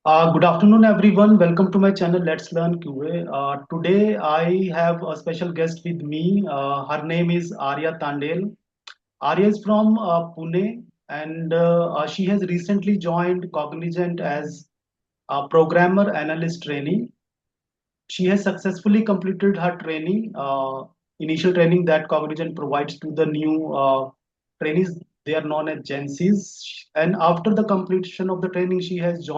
Good afternoon, everyone. Welcome to my channel. Let's learn QA. Today, I have a special guest with me. Her name is Arya Tandel. Arya is from Pune, and she has recently joined Cognizant as a programmer analyst trainee. She has successfully completed her training, initial training that Cognizant provides to the new trainees. They are known as GenCs. And after the completion of the training, she has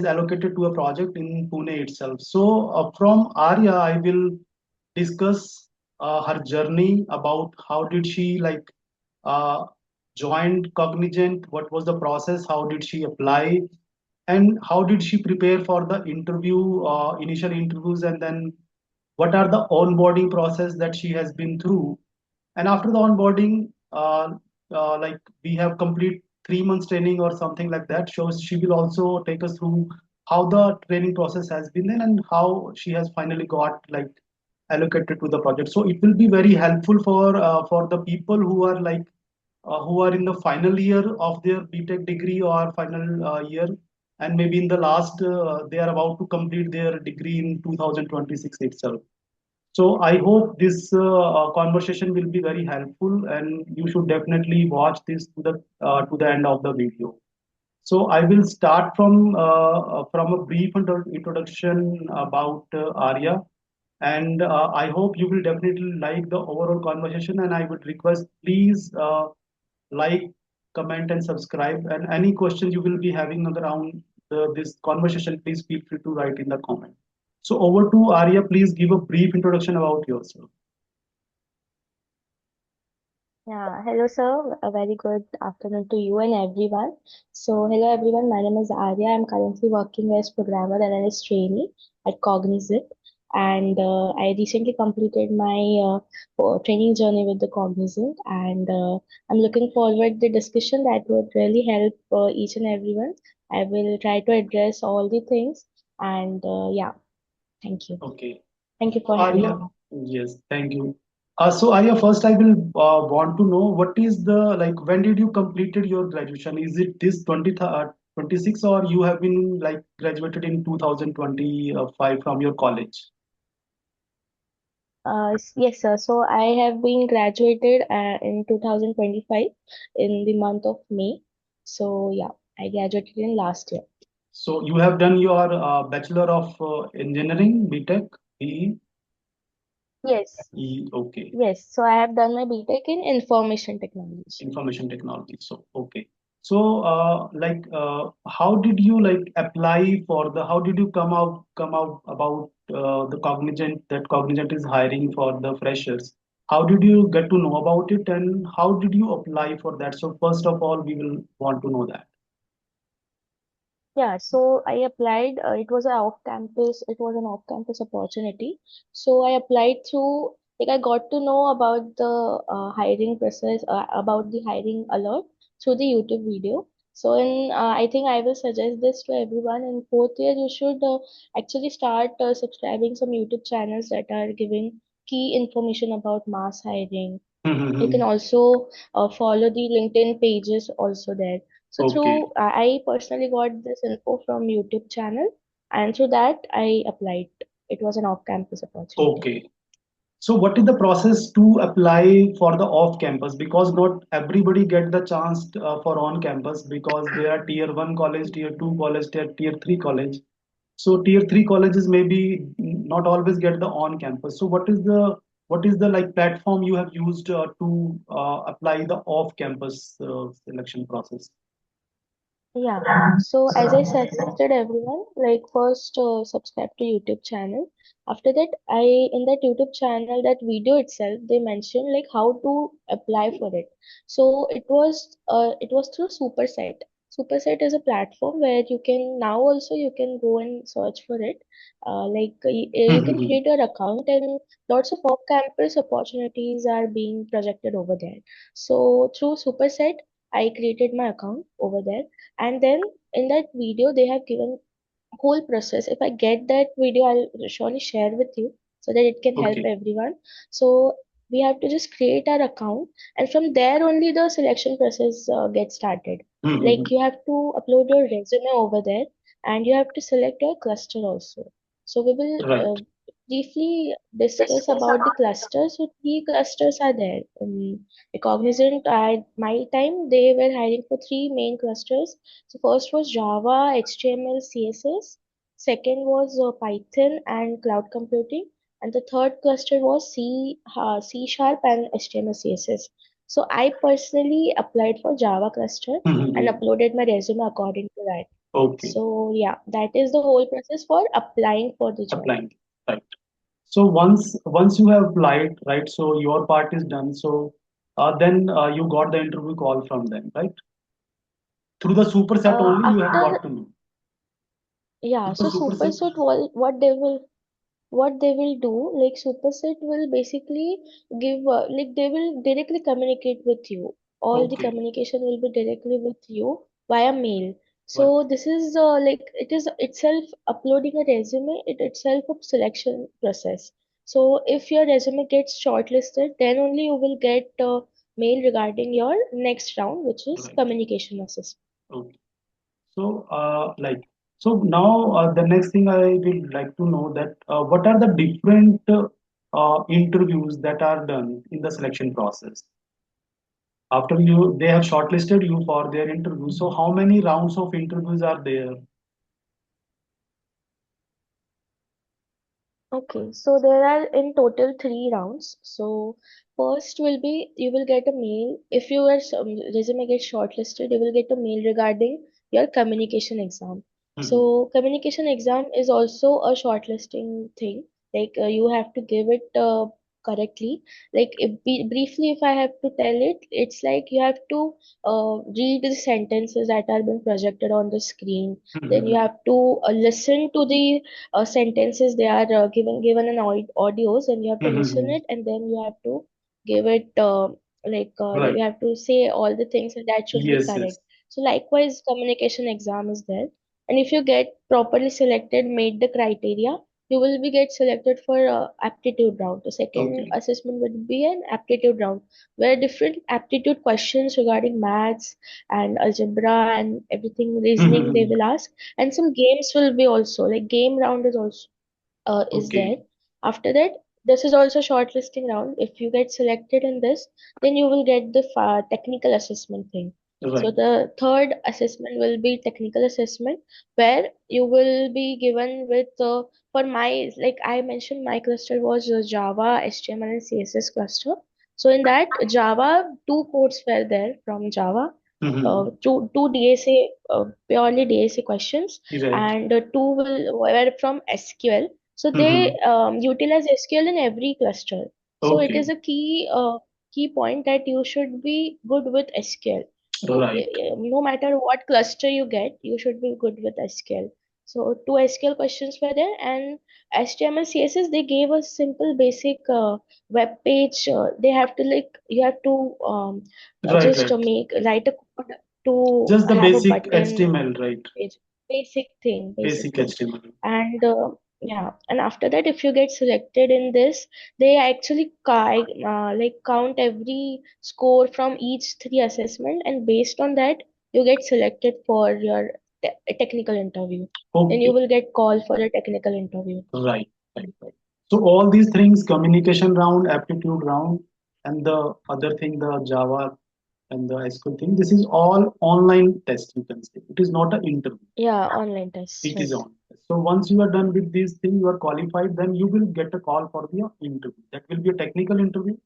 allocated to a project in Pune itself. So from Arya, I will discuss her journey about how did she uh, joined Cognizant, what was the process, how did she apply, and how did she prepare for the interview, initial interviews, and then what are the onboarding process that she has been through. And after the onboarding, like we have complete 3 months training or something like that. So she will also take us through how the training process has been then and how she has finally got like allocated to the project. So it will be very helpful for the people who are in the final year of their BTech degree or final year, and maybe in the last they are about to complete their degree in 2026 itself. So I hope this conversation will be very helpful, and you should definitely watch this to the end of the video. So I will start from a brief introduction about Arya, and I hope you will definitely like the overall conversation. And I would request please like, comment, and subscribe. And any questions you will be having around this conversation, please feel free to write in the comment. So over to Arya. Please give a brief introduction about yourself. Yeah, hello sir. A very good afternoon to you and everyone. So, hello everyone. My name is Arya. I'm currently working as programmer analyst trainee at Cognizant, and I recently completed my training journey with the Cognizant, and I'm looking forward the discussion that would really help each and everyone. I will try to address all the things, and yeah, thank you. Okay. Thank you So for having Arya, me. yes, thank you. So Arya, first I will want to know what is the like when did you completed your graduation? Is it this 26 or you have been like graduated in 2025 from your college? Yes, sir. So I have been graduated in 2025 in the month of May. So yeah, I graduated in last year. So you have done your Bachelor of Engineering, BTech, Yes, Okay, yes. So I have done my BTech in information technology. information technology. So okay. So how did you like apply for the? How did you come out about the Cognizant that Cognizant is hiring for the freshers? How did you get to know about it, and how did you apply for that? So first of all, we will want to know that. Yeah, so I applied. It was an off-campus opportunity. So I applied through, like, I got to know about the hiring process, about the hiring alert through the YouTube video. So, I think I will suggest this to everyone. In fourth year, you should actually start subscribing some YouTube channels that are giving key information about mass hiring. You can also follow the LinkedIn pages also there. So Okay, through I personally got this info from YouTube channel, and through that I applied. It was an off-campus opportunity. okay. So what is the process to apply for the off campus? Because not everybody get the chance for on campus because there are tier one college, tier two college, tier three college. So tier three colleges maybe not always get the on campus. So what is the like platform you have used to apply the off campus selection process? Yeah. So as I suggested everyone, like first subscribe to YouTube channel. After that, in that YouTube channel, that video itself, they mentioned like how to apply for it. So it was through Superset. Superset is a platform where you can now also you can go and search for it. You can create your account, and lots of off-campus opportunities are being projected over there. So through Superset, I created my account over there, and then in that video they have given whole process. If I get that video, I'll surely share with you so that it can help Okay. everyone. So We have to just create our account, and from there only the selection process gets started. Mm-hmm. Like you have to upload your resume over there, and you have to select your cluster also. So we will Right. briefly discuss about the clusters. So three clusters are there. Cognizant at my time, they were hiring for three main clusters. So first was Java, HTML, CSS. Second was Python and cloud computing, and the third cluster was C Sharp and HTML, CSS. So I personally applied for Java cluster and Mm-hmm. uploaded my resume according to that. Okay. So yeah, that is the whole process for applying for the job. Applying. Right. So once you have applied, right? So your part is done. So then you got the interview call from them, right? Through the superset only you have After got to know. yeah, Through the so superset. Superset what they will do, like Superset will basically give like they will directly communicate with you. All the Okay. communication will be directly with you via mail. Right. So this is like it is itself uploading a resume, it itself a selection process. So if your resume gets shortlisted, then only you will get mail regarding your next round, which is Right. communication assessment. Okay. So, so now the next thing I will like to know that what are the different interviews that are done in the selection process? After they have shortlisted you for their interview. So, how many rounds of interviews are there? Okay, so there are in total three rounds. So first will be you will get a mail if your resume gets shortlisted. You will get a mail regarding your communication exam. Mhm. So communication exam is also a shortlisting thing. Like you have to give it correctly. Like briefly, if I have to tell it, it's like you have to read the sentences that are being projected on the screen. Then you Mhm. have to listen to the sentences they are given an audios, and you have to listen Mhm. it, and then you have to give it like Right. you have to say all the things that should be Yes, correct. yes. So likewise communication exam is there, and if you get properly selected, made the criteria, you will be get selected for aptitude round. The second Okay. assessment would be an aptitude round where different aptitude questions regarding maths and algebra and everything reasoning they Mhm. will ask, and some games will be also like game round is also is there. Okay. After that, this is also shortlisting round. If you get selected in this, then you will get the technical assessment thing. So Right. the third assessment will be technical assessment, where you will be given with for my like I mentioned, my cluster was Java, HTML, and CSS cluster. So in that Java, two codes were there from Java, Mhm. two DSA purely DSA questions, Right. and two will were from SQL. So they Mhm. utilize SQL in every cluster. So it is Okay. a key point that you should be good with SQL. So Right. no matter what cluster you get, you should be good with SQL. So two SQL questions were there, and HTML CSS they gave us simple basic web page. They have to like you have to Right. just Right. make write a code to Just the have a basic button HTML, right? page. Basic Basic thing. HTML. And yeah, and after that, if you get selected in this, they actually like count every score from each three assessment, and based on that, you get selected for your technical interview. Then you Okay. will get called for a technical interview. Right. Right. Right. So all these things, communication round, aptitude round, and the other thing, the Java and the SQL thing, this is all online test, you can say. It is not an interview. Yeah, online tests. It is Yes. on. So once you are done with these things, you are qualified, then you will get a call for the interview. That will be a technical interview.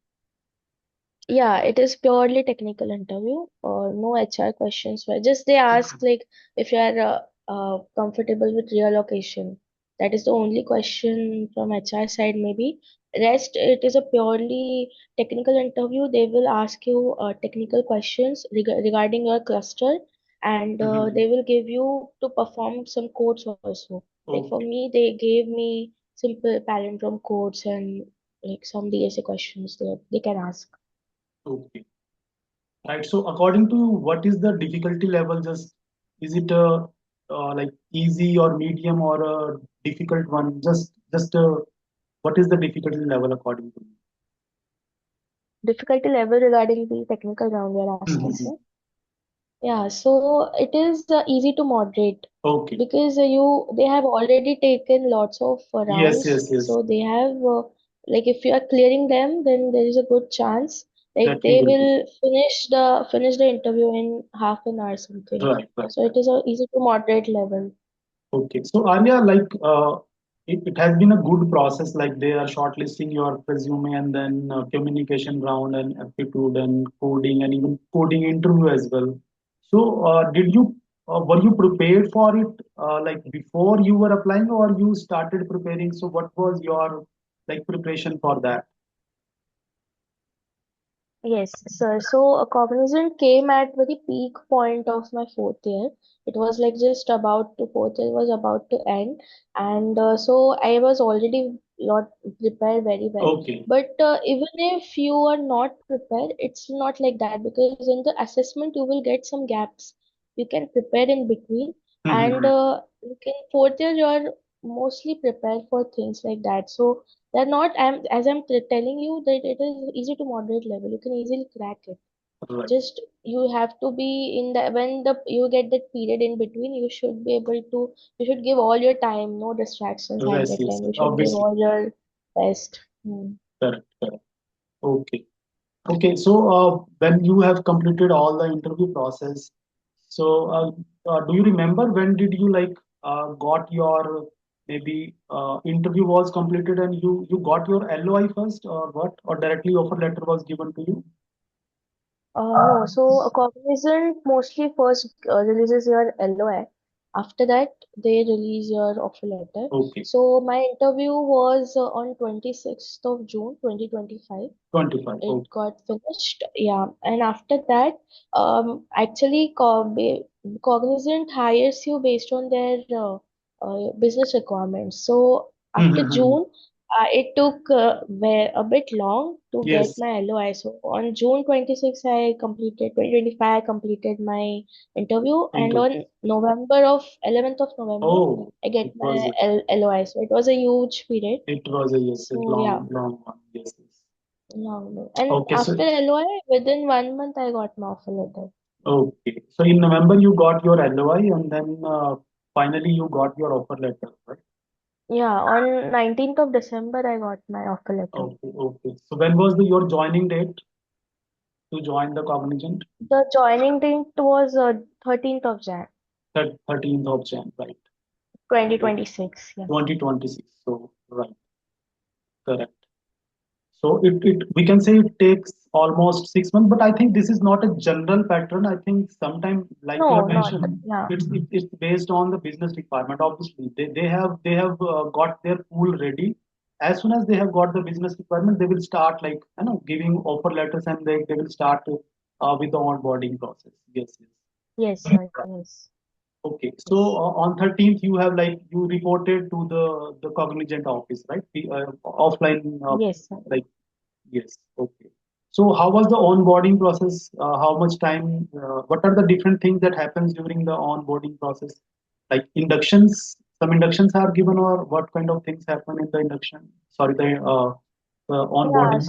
Yeah, it is purely technical interview or no HR questions. Where just they ask like if you are comfortable with relocation. That is the only question from HR side maybe. Rest it is a purely technical interview. They will ask you technical questions regarding your cluster, and Mhm. they will give you to perform some codes also. Like for Okay. me, they gave me simple palindrome codes and like some DSA questions that they can ask. Okay. Right. So according to what is the difficulty level? Just is it a like easy or medium or a difficult one? Just what is the difficulty level according to you? difficulty level regarding the technical round you're asking, Mhm. sir? Yeah, so it is easy to moderate Okay. because they have already taken lots of Yes, rounds, yes, yes. so they have like if you are clearing them, then there is a good chance like That you they will be. will finish the interview in half an hour something. Right, right, So right. it is a easy to moderate level. Okay. So Arya, like it has been a good process. Like they are shortlisting your resume and then communication round and aptitude and coding and even coding interview as well. So did you were you prepared for it like before you were applying or you started preparing? So what was your like preparation for that? Yes, sir. So Cognizant came at very peak point of my fourth year. It was like just about to fourth year was about to end, and so I was already not prepared very well. Okay. But even if you are not prepared, it's not like that because in the assessment you will get some gaps. You can prepare in between, and Mhm. you can fourth year you are mostly prepared for things like that. So they're not, as I'm telling you that it is easy to moderate level. You can easily crack it. Right. Just you have to be in the when the you get that period in between, you should be able to. You should give all your time, no distractions at Yes, that yes, time. You should give obviously. all your best. Hmm. Correct, correct. Okay. Okay, so when you have completed all the interview process, so do you remember when did you like got your maybe interview was completed and you got your LOI first or what or directly offer letter was given to you? No, so a Cognizant mostly first releases your LOI. After that, they release your offer letter. Okay, So my interview was on 26th of June 2025. 25. It Okay. got finished, yeah. And after that, actually, Cognizant hires you based on their business requirements. So after Mm-hmm. June, it took a bit long to get Yes, my LOI. So on June 26, I completed 2025, I completed my interview, and interview. on November of 11th of November, Oh, I get it was my LOI. So it was a huge period. a yes, a So yeah. long, long one. Yes, yes. No, no. And Okay, so after LOI, within 1 month, I got my offer letter. okay. So in November you got your LOI and then finally you got your offer letter, right? Yeah, on 19th of December, I got my offer letter. Okay, okay. So when was your joining date to join the Cognizant? The joining date was 13th of Jan, 13th of Jan, right? Okay. 2026. Yeah. 2026. So right, correct. So it we can say it takes almost 6 months, but I think this is not a general pattern. I think sometimes, like you have No, not, mentioned, yeah. it's based on the business requirement. Obviously, they have got their pool ready. As soon as they have got the business requirement, they will start like giving offer letters and they will start with the onboarding process. Yes, yes. Yes, sir. Yes. Okay, so Yes. on 13th you have like you reported to the Cognizant office, right? The offline, Yes, sir. like yes. Okay. So how was the onboarding process? How much time? What are the different things that happens during the onboarding process? Like inductions, some inductions are given, or what kind of things happen in the induction? Sorry, the Yeah, onboarding.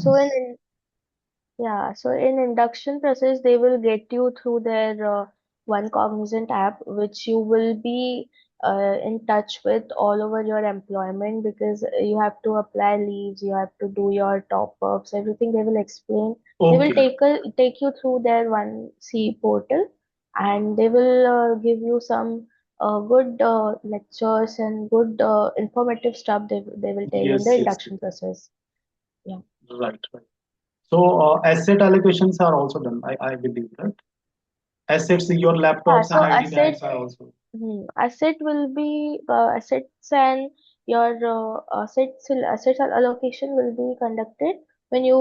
so in induction process, they will get you through their One Cognizant app, which you will be in touch with all over your employment because you have to apply leaves, you have to do your top ups, everything they will explain. They will Okay. take you through their One C portal, and they will give you some good lectures and good informative stuff they will tell you in the Yes, yes, yes. induction process. Yeah. Right, right. So asset allocations are also done, I believe, right? Assets, your Yeah, laptops and so ID cards are also. asset will be assets and your assets allocation will be conducted when you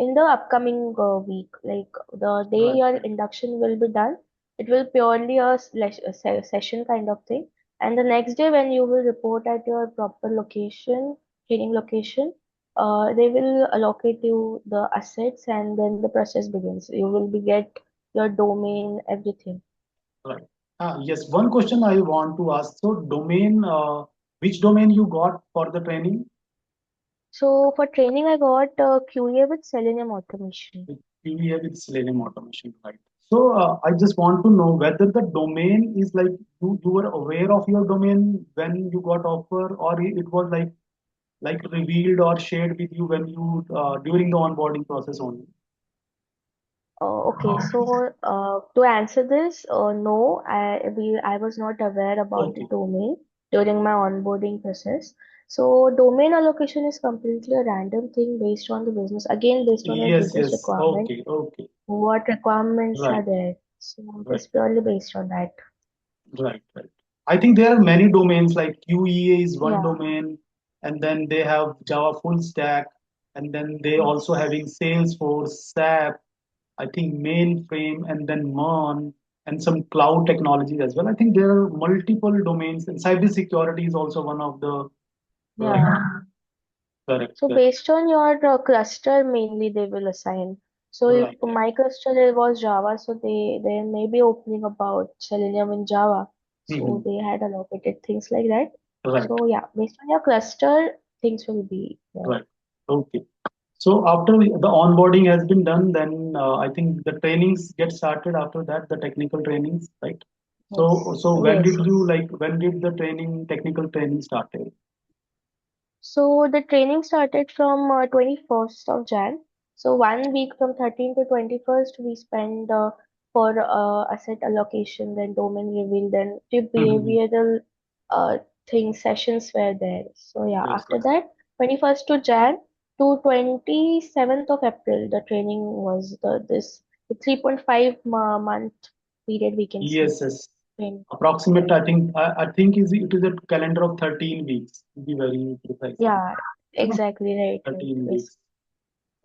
in the upcoming week. Like the day Right, your right, induction will be done, it will purely a session kind of thing. And the next day when you will report at your proper location, training location, they will allocate you the assets and then the process begins. You will be get your domain, everything. right. Yes, one question I want to ask. So, which domain you got for the training? So for training, I got QA with Selenium automation. With QA with Selenium automation, right? So I just want to know whether the domain is like you were aware of your domain when you got offer, or it was like revealed or shared with you when you during the onboarding process only. Okay, so to answer this, no, I was not aware about the Okay. domain during my onboarding process. So domain allocation is completely a random thing based on the business, again based on your Yes, business yes. requirement, Okay, okay. what requirements Right, are there. So it right, is purely based on that. right, right. I think there are many domains like QEA is one Yeah, domain, and then they have Java full stack, and then they also yes, having Salesforce, SAP, I think mainframe, and then MERN, and some cloud technologies as well. I think there are multiple domains, and cybersecurity is also one of the uh, yeah. correct, So correct, based on your cluster, mainly they will assign. So if right, right. my cluster was Java, so they may be opening about Selenium in Java. So Mhm. they had allocated things like that. Right, So yeah, based on your cluster, things will be there. right. Okay. So after the onboarding has been done, then I think the trainings get started after that, the technical trainings, right? So when Yes, did you yes. like when did the training technical training started? So the training started from 21st of Jan. So 1 week from 13th to 21st, we spend for asset allocation, then domain reveal, then the Mhm. behavioral uh, things sessions were there. So yeah, Yes, after yes. that, 21st to Jan to 27th of April, the training was the 3.5 month period we can say. Yes, yes. Training was Approximate, there. I think it is a calendar of 13 weeks, to be very precise. Yeah, You know, exactly right, right. 13 Yes. weeks.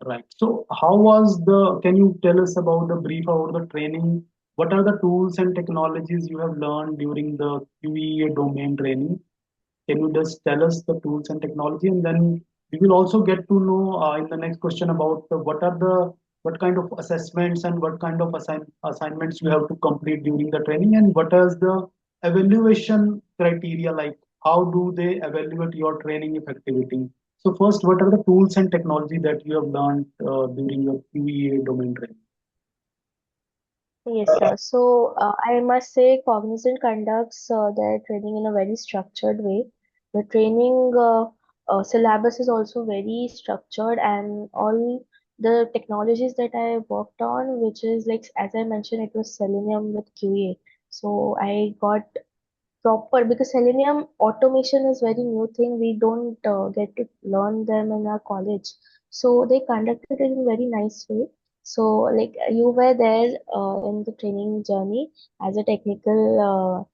Right. So how was can you tell us about the brief about the training? What are the tools and technologies you have learned during the QE domain training? Can you just tell us the tools and technology, and then we will also get to know in the next question about what kind of assessments and what kind of assignments you have to complete during the training, and what is the evaluation criteria like? How do they evaluate your training effectivity? So first, what are the tools and technology that you have learned during your QEA domain training? Yes, sir. So I must say, Cognizant conducts their training in a very structured way. The training syllabus is also very structured, and all the technologies that I worked on, which is like as I mentioned, it was Selenium with QA. So I got proper because Selenium automation is very new thing. We don't get to learn them in our college. So they conducted it in very nice way. So like you were there in the training journey as a technical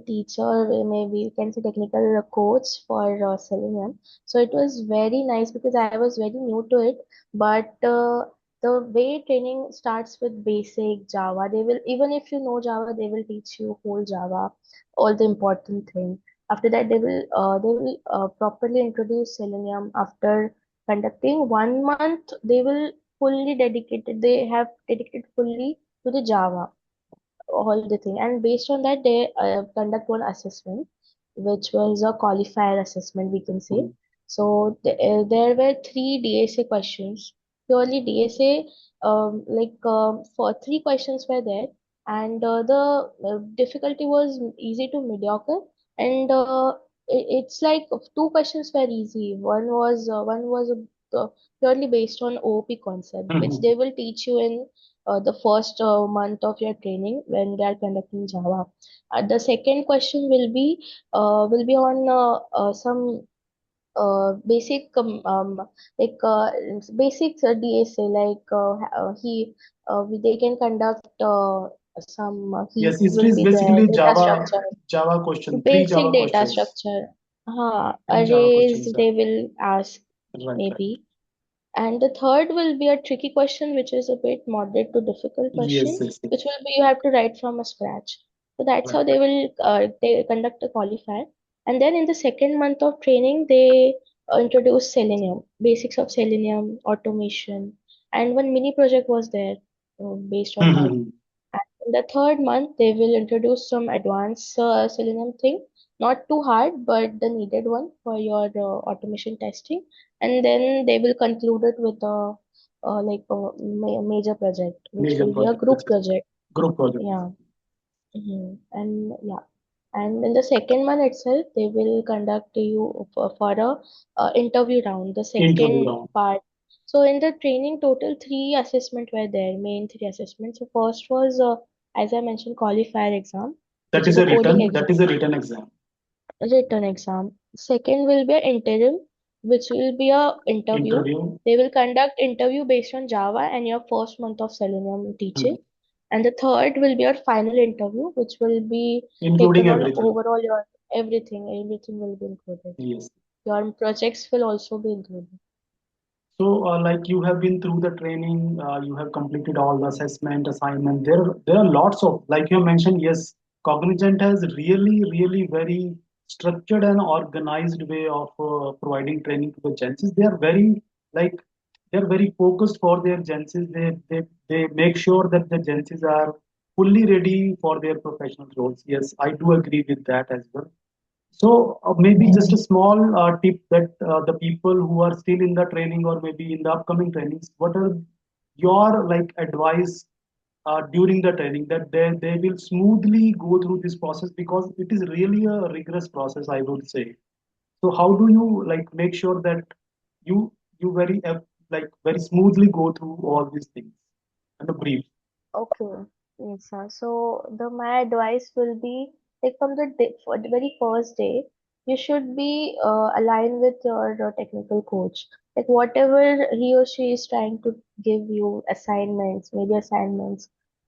teacher, maybe you can say technical coach for Selenium. So it was very nice because I was very new to it, but the way training starts with basic Java, they will even if you know Java, they will teach you whole Java, all the important thing. After that, they will properly introduce Selenium. After conducting 1 month, they will fully dedicated. They have dedicated fully to the Java, all the thing. And based on that, they conduct one assessment, which was a qualifier assessment, we can say. So there were three DSA questions, purely DSA. For three questions were there, and the difficulty was easy to mediocre, and it's like two questions were easy. One was purely based on OOP concept, which they will teach you in the first month of your training when they are conducting Java. The second question will be on some basic basic DSA they can conduct some Yes, heap it will is be there, basically data Java structure, Java question, three basic Java data questions, structure. three Java Arrays questions. they will ask Right, right. maybe, and the third will be a tricky question, which is a bit moderate to difficult Yes, question, yes, yes. which will be you have to write from a scratch. So that's Right, how they right. will they conduct a qualifier. And then in the second month of training, they introduce Selenium, basics of Selenium, automation, and one mini project was there based on that. Mhm. And in the third month, they will introduce some advanced Selenium thing. not too hard, but the needed one for your automation testing. And then they will conclude it with a major project, which Major will be a project, which group is project. group project. Yeah. And yeah, and in the second one itself, they will conduct you for a interview round, the Interview second round. part. So in the training, total three assessment were there, main three assessments. So first was, as I mentioned, qualifier exam, That which is is a a coding written. exam, That is a written exam. written exam. Second will be an interim, which will be a interview. Interview, They will conduct interview based on Java and your first month of Selenium teaching. mhm, And the third will be your final interview, which will be including taken on everything. overall your everything will be included. Yes. Your projects will also be included. So, like you have been through the training, you have completed all the assessment, assignment. There are lots of, like you mentioned, yes, Cognizant has really very structured and organized way of providing training to the GenCs. Like, they are very focused for their GenCs. They make sure that the GenCs are fully ready for their professional roles. Yes, I do agree with that as well. So maybe just a small tip that the people who are still in the training or maybe in the upcoming trainings, what are your like advice during the training that they will smoothly go through this process because it is really a rigorous process, I would say. So how do you like make sure that you you very like very smoothly go through all these things and a brief? Okay, yes, sir. So the my advice will be like from the day, for the very first day, you should be aligned with your technical coach. Like whatever he or she is trying to give you assignments,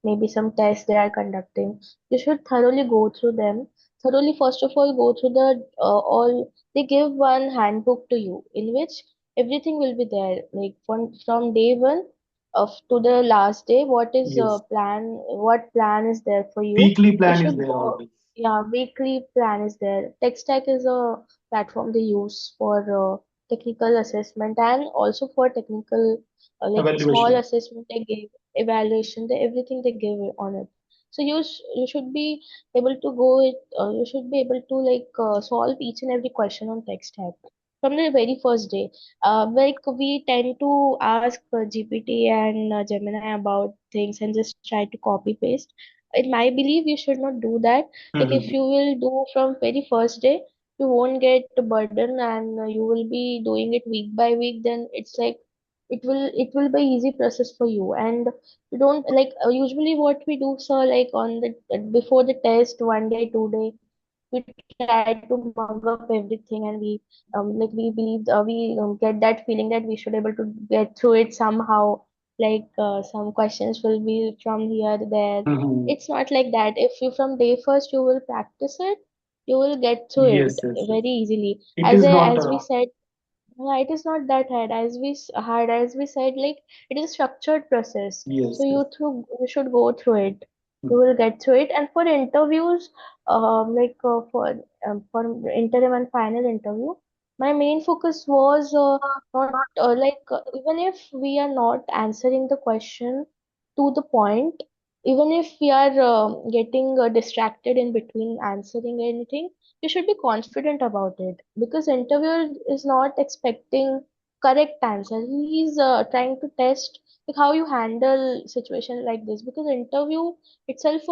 maybe some tests they are conducting. You should thoroughly go through them. Thoroughly, first of all, go through the all. They give one handbook to you in which everything will be there. Like from day one of to the last day, Yes. what plan is there for you. Weekly You plan is should there go. always. Yeah, weekly plan is there. Tech stack is a platform they use for technical assessment and also for technical like small Evaluation. assessment they give, evaluation, everything they give on it. So you should be able to go it you should be able to solve each and every question on tech stack from the very first day. Like we tend to ask GPT and Gemini about things and just try to copy paste. In my belief, you should not do that. Like if Mhm. you will do from very first day, you won't get the burden and you will be doing it week by week. Then it's like it will be easy process for you and you don't usually what we do, sir, like on the before the test 1 day 2 day we try to mug up everything and we believe we get that feeling that we should able to get through it somehow, some questions will be from here there. Mhm. It's not like that. If you from day first you will practice it, you will get through Yes, it yes, yes. very easily. It is not. As we said, yeah, it is not that hard as we said. Like it is a structured process, so Yes, yes. you should go through it. You Mhm. will get through it. And for interviews, for interim and final interview, my main focus was not even if we are not answering the question to the point, even if we are getting distracted in between answering anything, you should be confident about it because interviewer is not expecting correct answer. He's trying to test like how you handle situation like this because interview itself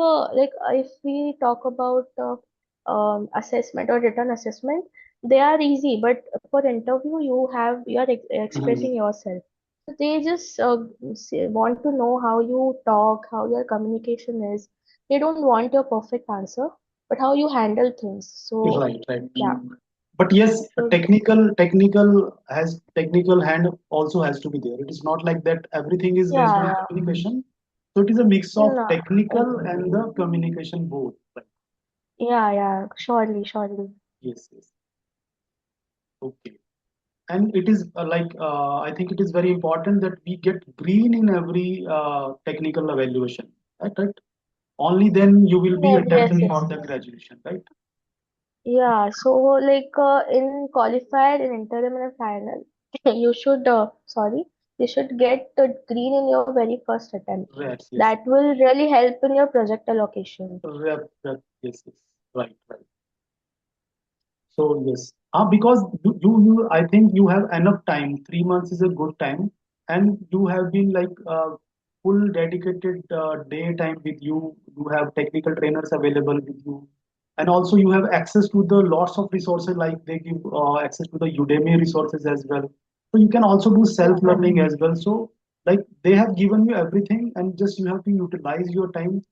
if we talk about assessment or written assessment, they are easy, but for interview you are Mhm. expressing yourself. So they just want to know how you talk, how your communication is. They don't want your perfect answer, but how you handle things. So Right, right. yeah, But yes, a should technical hand also has to be there. It is not like that everything is based yeah, on yeah. communication. So it is a mix of No, technical and the communication both. Right. yeah, yeah, surely, surely. Yes, yes. Okay. And it is I think it is very important that we get green in every technical evaluation. Right, right. Only then you will be Yes, yes, attempting yes, for the yes. graduation, right? Yeah, so in qualifier, in interim and final, you should you should get the green in your very first attempt. Right, yes. That will really help in your project allocation. Rep, rep, yes, yes. Right, right. So yes, because I think you have enough time. 3 months is a good time, and you have been like full dedicated daytime with you. You have technical trainers available with you, and also you have access to the lots of resources. Like they give access to the Udemy resources as well. So you can also do self Yeah, learning as well. So like they have given you everything, and just you have to utilize your time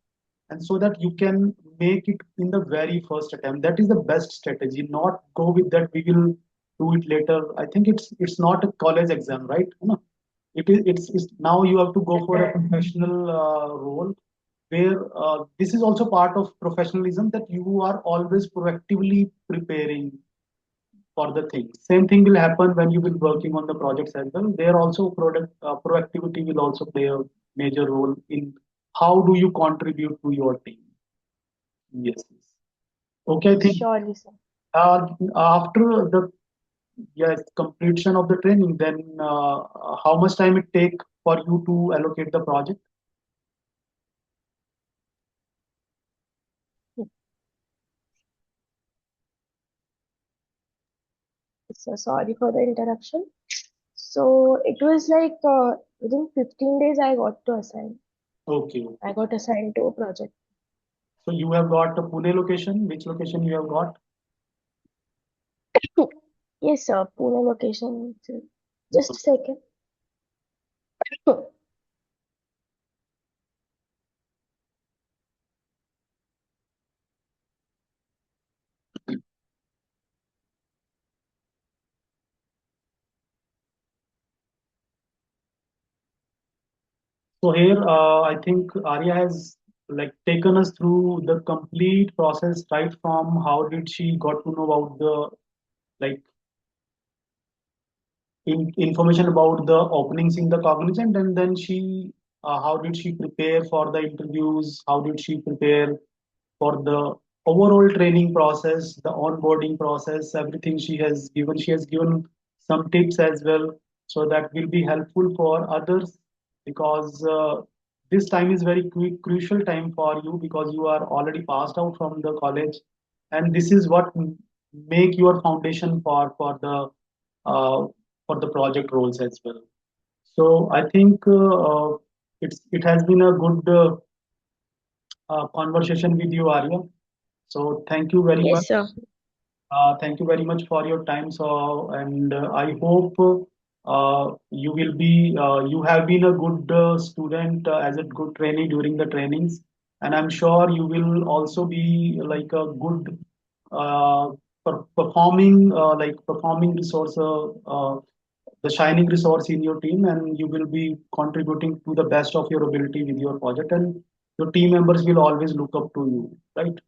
and so that you can make it in the very first attempt. That is the best strategy. Not go with that we will do it later. I think it's not a college exam, right? No, it's now you have to go for a professional role where this is also part of professionalism, that you are always proactively preparing for the thing. Same thing will happen when you will working on the projects as well. There also product proactivity will also play a major role in how do you contribute to your team. Yes, yes. Okay, I think surely, sir. uh, after the yes completion of the training, then how much time it take for you to allocate the project? So sorry for the interruption. So it was like within 15 days I got to assign. Okay, I okay. got assigned to a project. So you have got a Pune location. Which location you have got? Yes, sir. Pune location. Just a second. So here, I think Arya has like taken us through the complete process, right from how did she got to know about the like information about the openings in the Cognizant, and then she how did she prepare for the interviews? How did she prepare for the overall training process, the onboarding process, everything she has given. She has given some tips as well, so that will be helpful for others because this time is very crucial time for you because you are already passed out from the college, and this is what make your foundation uh, for the project roles as well. So I think it has been a good conversation with you, Arya. So thank you very much. Yes, sir. Thank you very much for your time. So, and I hope you will be, you have been a good student as a good trainee during the trainings, and I'm sure you will also be like a good performing resource, the shining resource in your team, and you will be contributing to the best of your ability with your project, and your team members will always look up to you, right?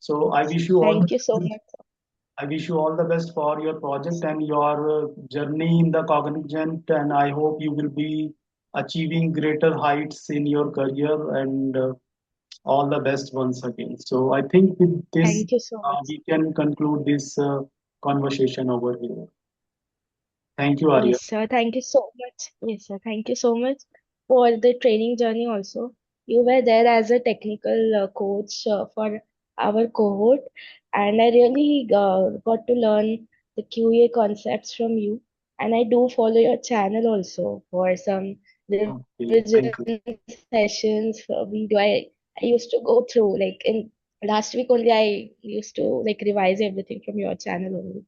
So I wish you all the Thank you so best. much, sir. I wish you all the best for your project and your journey in the Cognizant, and I hope you will be achieving greater heights in your career and all the best once again. So I think with this, Thank you so much. we can conclude this conversation over here. Thank you, Arya. Yes, sir. Thank you so much. Yes, sir. Thank you so much for the training journey also. You were there as a technical coach for our cohort, and I really got to learn the QA concepts from you. And I do follow your channel also for some Okay, thank you. revision sessions video. I used to go through like in last week only I used to like revise everything from your channel only.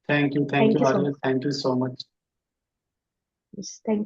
Thank you. Thank Thank you, you so Arya. much. Thank you so much. Yes, thank